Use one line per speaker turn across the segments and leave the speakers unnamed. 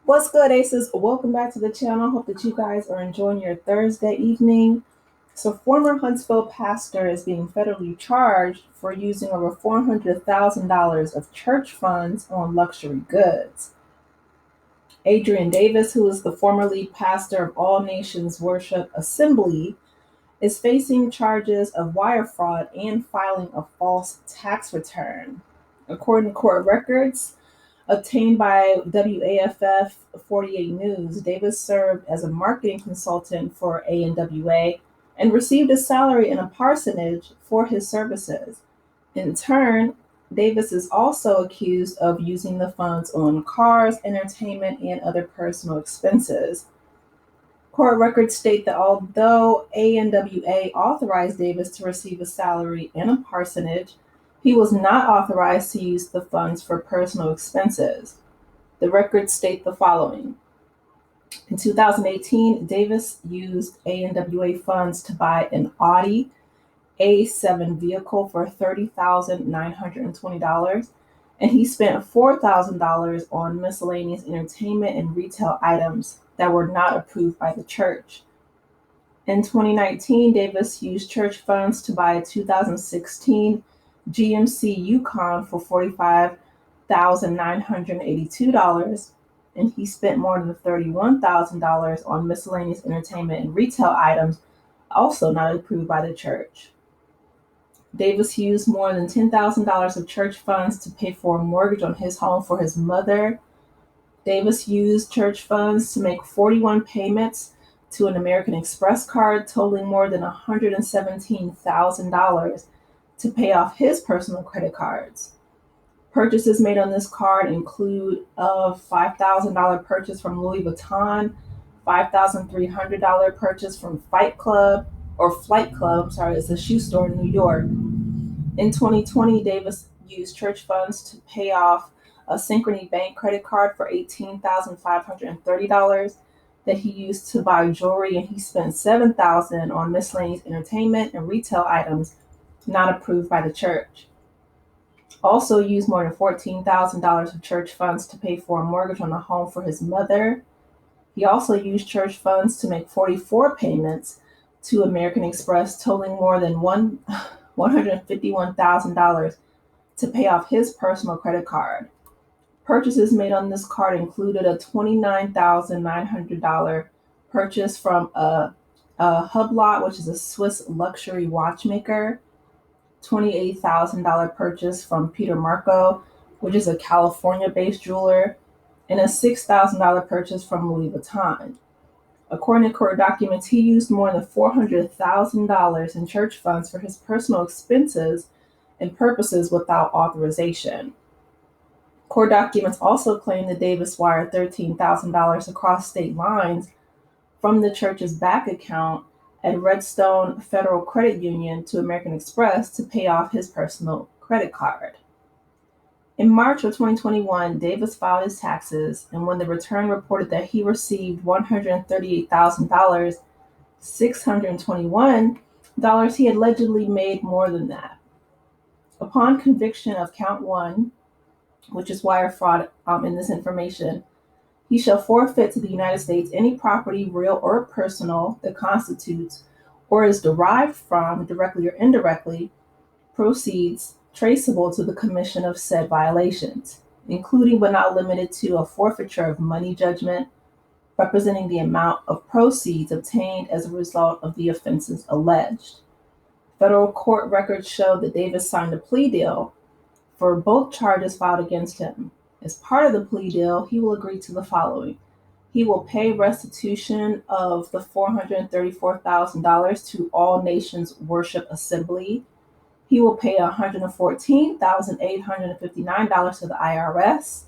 What's good, Aces? Welcome back to the channel. Hope that you guys are enjoying your Thursday evening. So, former Huntsville pastor is being federally charged for using over $400,000 of church funds on luxury goods. Adrian Davis, who is the former lead pastor of All Nations Worship Assembly, is facing charges of wire fraud and filing a false tax return. According to court records, obtained by WAFF 48 News, Davis served as a marketing consultant for ANWA and received a salary in a parsonage for his services. In turn, Davis is also accused of using the funds on cars, entertainment, and other personal expenses. Court records state that although ANWA authorized Davis to receive a salary in a parsonage, he was not authorized to use the funds for personal expenses. The records state the following. In 2018, Davis used ANWA funds to buy an Audi A7 vehicle for $30,920, and he spent $4,000 on miscellaneous entertainment and retail items that were not approved by the church. In 2019, Davis used church funds to buy a 2016 GMC Yukon for $45,982, and he spent more than $31,000 on miscellaneous entertainment and retail items also not approved by the church. Davis used more than $10,000 of church funds to pay for a mortgage on his home for his mother. Davis used church funds to make 41 payments to an American Express card totaling more than $117,000 to pay off his personal credit cards. Purchases made on this card include a $5,000 purchase from Louis Vuitton, $5,300 purchase from Flight Club, it's a shoe store in New York. In 2020, Davis used church funds to pay off a Synchrony Bank credit card for $18,530 that he used to buy jewelry, and he spent $7,000 on miscellaneous entertainment and retail items not approved by the church. Also used more than $14,000 of church funds to pay for a mortgage on a home for his mother. He also used church funds to make 44 payments to American Express totaling more than $151,000 to pay off his personal credit card. Purchases made on this card included a $29,900 purchase from a Hublot, which is a Swiss luxury watchmaker, $28,000 purchase from Peter Marco, which is a California-based jeweler, and a $6,000 purchase from Louis Vuitton. According to court documents, he used more than $400,000 in church funds for his personal expenses and purposes without authorization. Court documents also claim that Davis wired $13,000 across state lines from the church's bank account at Redstone Federal Credit Union to American Express to pay off his personal credit card. In March of 2021, Davis filed his taxes, and when the return reported that he received $138,621, he allegedly made more than that. Upon conviction of count one, which is wire fraud in this information, he shall forfeit to the United States any property, real or personal, that constitutes or is derived from, directly or indirectly, proceeds traceable to the commission of said violations, including but not limited to a forfeiture of money judgment representing the amount of proceeds obtained as a result of the offenses alleged. Federal court records show that Davis signed a plea deal for both charges filed against him. As part of the plea deal, he will agree to the following. He will pay restitution of the $434,000 to All Nations Worship Assembly. He will pay $114,859 to the IRS,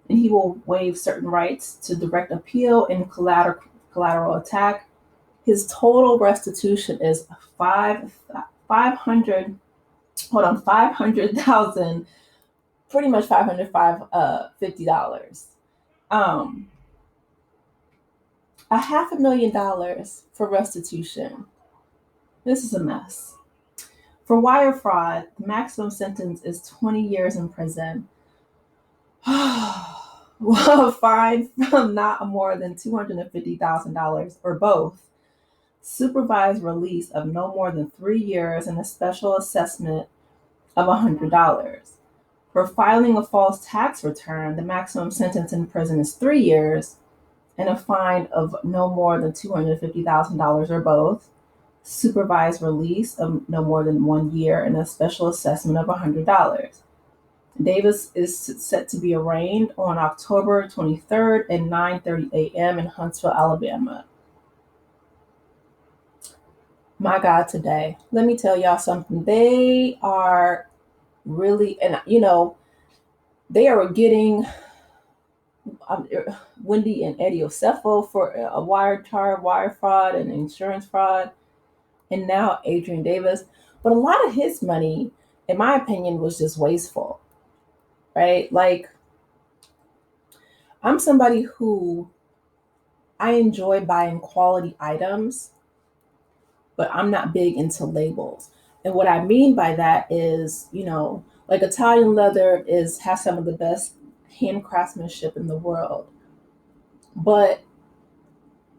and he will waive certain rights to direct appeal and collateral attack. His total restitution is $500,000, pretty much $550. $500,000 for restitution. This is a mess. For wire fraud, the maximum sentence is 20 years in prison. fined from not more than $250,000 or both, supervised release of no more than 3 years, and a special assessment of $100. For filing a false tax return, the maximum sentence in prison is 3 years and a fine of no more than $250,000 or both, supervised release of no more than 1 year, and a special assessment of $100. Davis is set to be arraigned on October 23rd at 9:30 a.m. in Huntsville, Alabama. My God, today, let me tell y'all something. They are really, and they are getting Wendy and Eddie Osefo for a wire fraud, and insurance fraud, and now Adrian Davis. But a lot of his money, in my opinion, was just wasteful, right? Like, I'm somebody who I enjoy buying quality items, but I'm not big into labels. And what I mean by that is, like Italian leather has some of the best hand craftsmanship in the world, but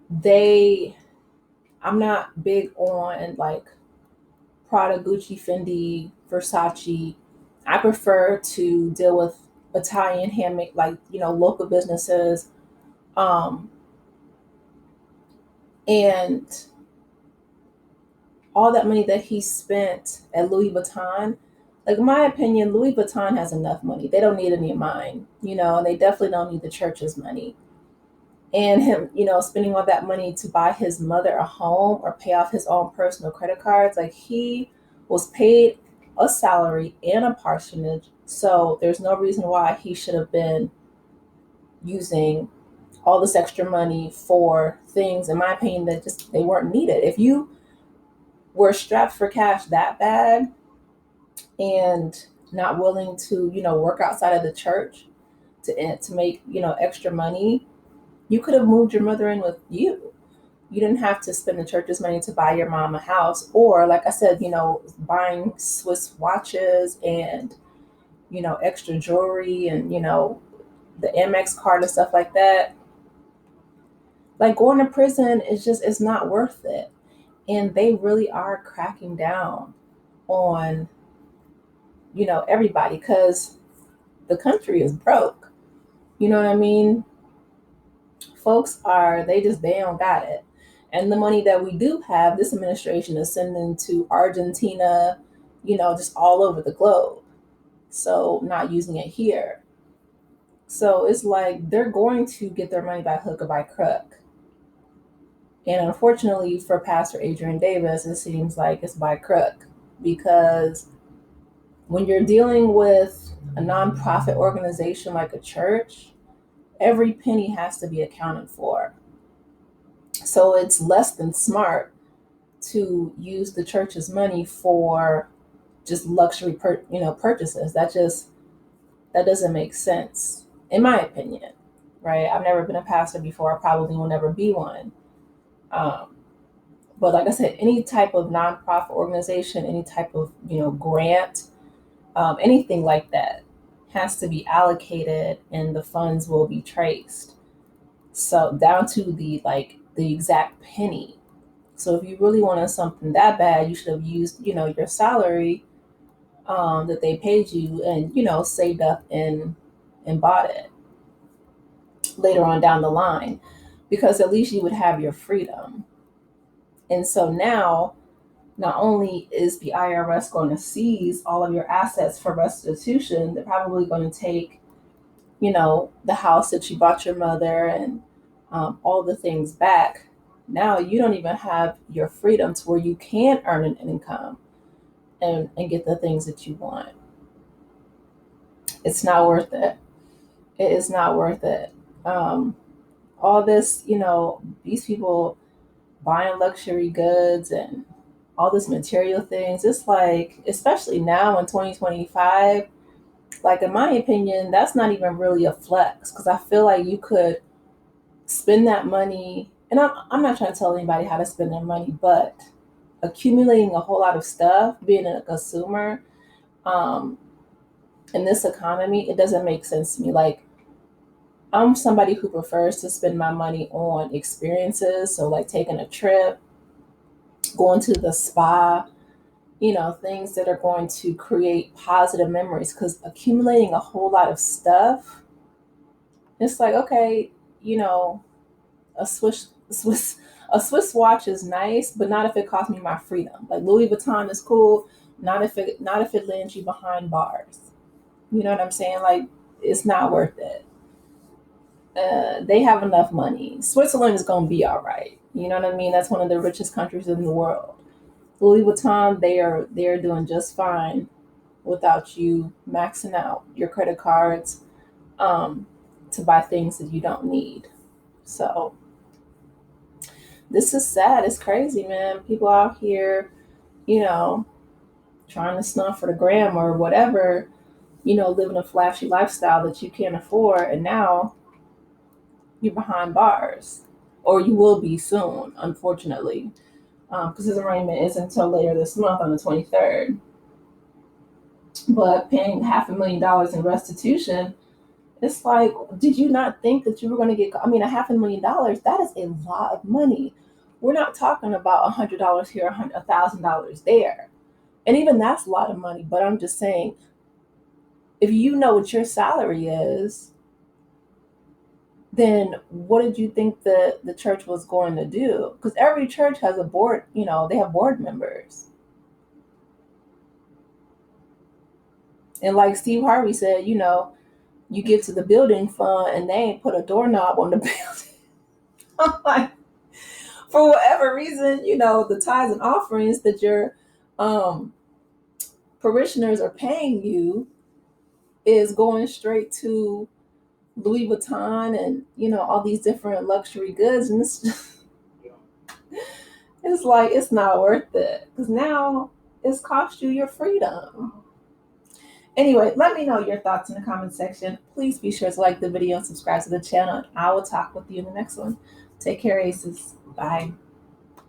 they I'm not big on like Prada, Gucci, Fendi, Versace. I prefer to deal with Italian handmade, like local businesses. Um, and all that money that he spent at Louis Vuitton, like in my opinion, Louis Vuitton has enough money. They don't need any of mine, and they definitely don't need the church's money. And him, spending all that money to buy his mother a home or pay off his own personal credit cards, like he was paid a salary and a parsonage. So there's no reason why he should have been using all this extra money for things, in my opinion, that just they weren't needed. If you were strapped for cash that bad and not willing to, work outside of the church to make, extra money, you could have moved your mother in with you. You didn't have to spend the church's money to buy your mom a house, or like I said, buying Swiss watches and, extra jewelry and, the Amex card and stuff like that. Like going to prison is just, it's not worth it. And they really are cracking down on, everybody, because the country is broke. You know what I mean? They don't got it. And the money that we do have, this administration is sending to Argentina, just all over the globe. So not using it here. So it's like they're going to get their money by hook or by crook. And unfortunately for Pastor Adrian Davis, it seems like it's by crook, because when you're dealing with a nonprofit organization like a church, every penny has to be accounted for. So it's less than smart to use the church's money for just luxury purchases. That doesn't make sense, in my opinion. Right? I've never been a pastor before. I probably will never be one. Um, but like I said, any type of nonprofit organization, any type of grant, anything like that has to be allocated, and the funds will be traced. So down to the exact penny. So if you really wanted something that bad, you should have used, your salary that they paid you, and saved up and bought it later on down the line, because at least you would have your freedom. And so now, not only is the IRS going to seize all of your assets for restitution, they're probably going to take, the house that you bought your mother, and all the things back. Now you don't even have your freedom to where you can earn an income and get the things that you want. It's not worth it. It is not worth it. Um, all this, these people buying luxury goods and all this material things. It's like, especially now in 2025, like in my opinion, that's not even really a flex, because I feel like you could spend that money. And I'm not trying to tell anybody how to spend their money, but accumulating a whole lot of stuff, being a consumer, um, in this economy, it doesn't make sense to me. Like, I'm somebody who prefers to spend my money on experiences. So, like taking a trip, going to the spa, things that are going to create positive memories. Because accumulating a whole lot of stuff, it's like, okay, you know, a Swiss watch is nice, but not if it costs me my freedom. Like Louis Vuitton is cool, not if it lands you behind bars. You know what I'm saying? Like it's not worth it. They have enough money. Switzerland is gonna be all right. You know what I mean? That's one of the richest countries in the world. Louis Vuitton, they are doing just fine without you maxing out your credit cards um, to buy things that you don't need. So this is sad. It's crazy, man. People out here, you know, trying to snuff for the gram or whatever, living a flashy lifestyle that you can't afford, and now you're behind bars, or you will be soon, unfortunately, because his arraignment isn't until later this month on the 23rd. But paying $500,000 in restitution, it's like, did you not think that you were going to get? I mean, $500,000, that is a lot of money. We're not talking about $100 here, $1,000 there, and even that's a lot of money. But I'm just saying, if you know what your salary is, then what did you think the church was going to do? Because every church has a board, they have board members. And like Steve Harvey said, you get to the building fund and they ain't put a doorknob on the building. I'm like, for whatever reason, the tithes and offerings that your um, parishioners are paying you is going straight to Louis Vuitton and, all these different luxury goods. And it's like, it's not worth it because now it's cost you your freedom. Anyway, let me know your thoughts in the comment section. Please be sure to like the video and subscribe to the channel. And I will talk with you in the next one. Take care, Aces. Bye.